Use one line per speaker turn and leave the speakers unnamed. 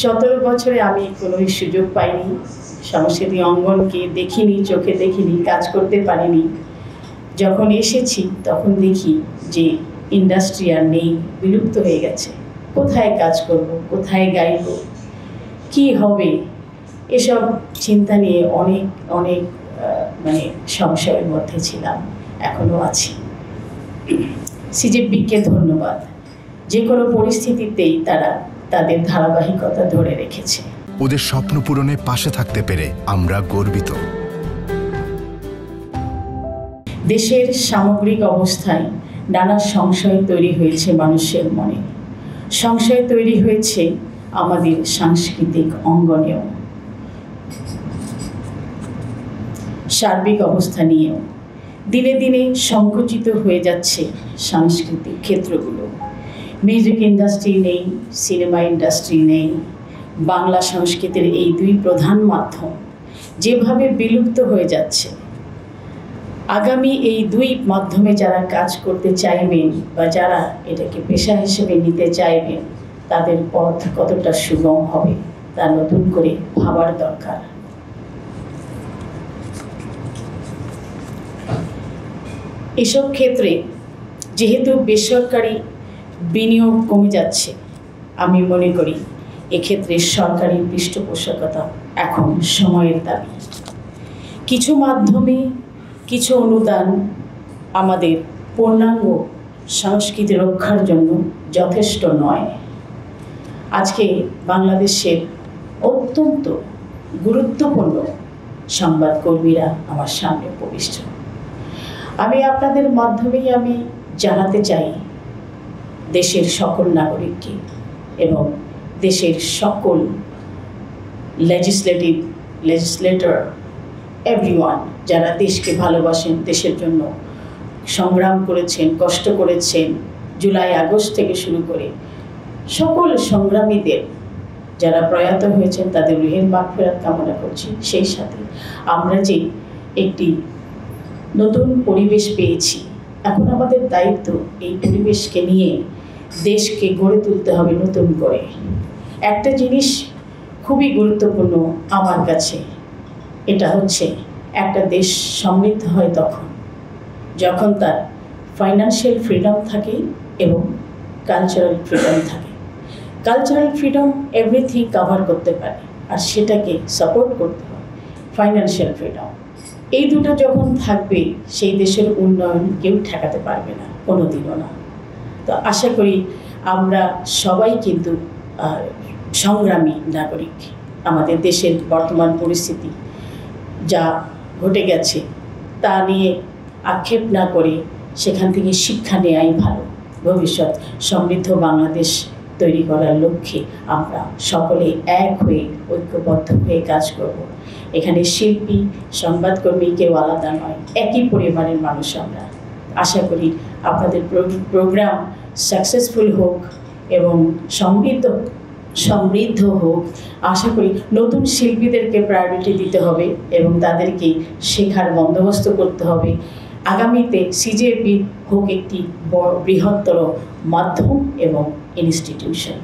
17 বছরে আমি কোনো সুযোগ পাইনি, সাংস্কৃতিক অঙ্গনকে দেখিনি, চোখে দেখিনি, কাজ করতে পারিনি। যখন এসেছি তখন দেখি যে ইন্ডাস্ট্রি আর নেই, বিলুপ্ত হয়ে গেছে। কোথায় কাজ করব, কোথায় গাইব, কি হবে, এসব চিন্তা নিয়ে অনেক অনেক মানে সংশয়ের মধ্যে ছিলাম, এখনও আছি। সিজেপিকে ধন্যবাদ, যে কোনো পরিস্থিতিতেই তারা তাদের ধারাবাহিকতা ধরে রেখেছে।
ওদের স্বপ্ন পূরণে পাশে থাকতে পেরে আমরা গর্বিত।
দেশের সামগ্রিক অবস্থায় নানা সংশয় তৈরি হয়েছে মানুষের মনে, সংশয় তৈরি হয়েছে আমাদের সাংস্কৃতিক অঙ্গনেও, সার্বিক অবস্থা নিয়েও। দিনে দিনে সংকুচিত হয়ে যাচ্ছে সাংস্কৃতিক ক্ষেত্রগুলো। মিউজিক ইন্ডাস্ট্রি নেই, সিনেমা ইন্ডাস্ট্রি নেই। বাংলা সংস্কৃতির এই দুই প্রধান মাধ্যম যেভাবে বিলুপ্ত হয়ে যাচ্ছে, আগামী এই দুই মাধ্যমে যারা কাজ করতে চাইবেন বা যারা এটাকে পেশা হিসেবে নিতে চাইবেন, তাদের পথ কতটা সুগম হবে তা নতুন করে ভাবার দরকার। এসব ক্ষেত্রে যেহেতু বেসরকারি বিনিয়োগ কমে যাচ্ছে, আমি মনে করি এক্ষেত্রে সরকারি পৃষ্ঠপোষকতা এখন সময়ের দাবি। কিছু মাধ্যমে কিছু অনুদান আমাদের পূর্ণাঙ্গ সংস্কৃতি রক্ষার জন্য যথেষ্ট নয়। আজকে বাংলাদেশের অত্যন্ত গুরুত্বপূর্ণ সংবাদকর্মীরা আমার সামনে উপবিষ্ট। আমি আপনাদের মাধ্যমেই আমি জানাতে চাই দেশের সকল নাগরিককে এবং দেশের সকল লেজিসলেটর এভরিওয়ান যারা দেশকে ভালোবাসেন, দেশের জন্য সংগ্রাম করেছেন, কষ্ট করেছেন, জুলাই আগস্ট থেকে শুরু করে সকল সংগ্রামীদের যারা প্রয়াত হয়েছেন তাদের রুহের মাগফিরাত কামনা করছি। সেই সাথে আমরা যে একটি নতুন পরিবেশ পেয়েছি, এখন আমাদের দায়িত্ব এই পরিবেশকে নিয়ে দেশকে গড়ে তুলতে হবে নতুন করে। একটা জিনিস খুবই গুরুত্বপূর্ণ আমার কাছে, এটা হচ্ছে একটা দেশ সমৃদ্ধ হয় তখন যখন তার ফাইন্যান্সিয়াল ফ্রিডম থাকে এবং কালচারাল ফ্রিডম থাকে। কালচারাল ফ্রিডম এভরিথিং কভার করতে পারে, আর সেটাকে সাপোর্ট করতে হয় ফাইন্যান্সিয়াল ফ্রিডম। এই দুটো যখন থাকবে, সেই দেশের উন্নয়ন কেউ ঠেকাতে পারবে না, কোনোদিনও না। তো আশা করি আমরা সবাই কিন্তু সংগ্রামী নাগরিক। আমাদের দেশের বর্তমান পরিস্থিতি যা ঘটে গেছে তা নিয়ে আক্ষেপ না করে সেখান থেকে শিক্ষা নেওয়াই ভালো। ভবিষ্যৎ সমৃদ্ধ বাংলাদেশ তৈরি করার লক্ষ্যে আমরা সকলে এক হয়ে ঐক্যবদ্ধ হয়ে কাজ করব। এখানে শিল্পী, সংবাদকর্মী কেউ আলাদা নয়, একই পরিবারের মানুষ আমরা। আশা করি আপনাদের প্রোগ্রাম সাকসেসফুল হোক এবং সমৃদ্ধ হোক। আশা করি নতুন শিল্পীদেরকে প্রায়োরিটি দিতে হবে এবং তাদেরকে শেখার বন্দোবস্ত করতে হবে। আগামীতে সিজেপি হোক একটি বৃহত্তর মাধ্যম এবং ইনস্টিটিউশন।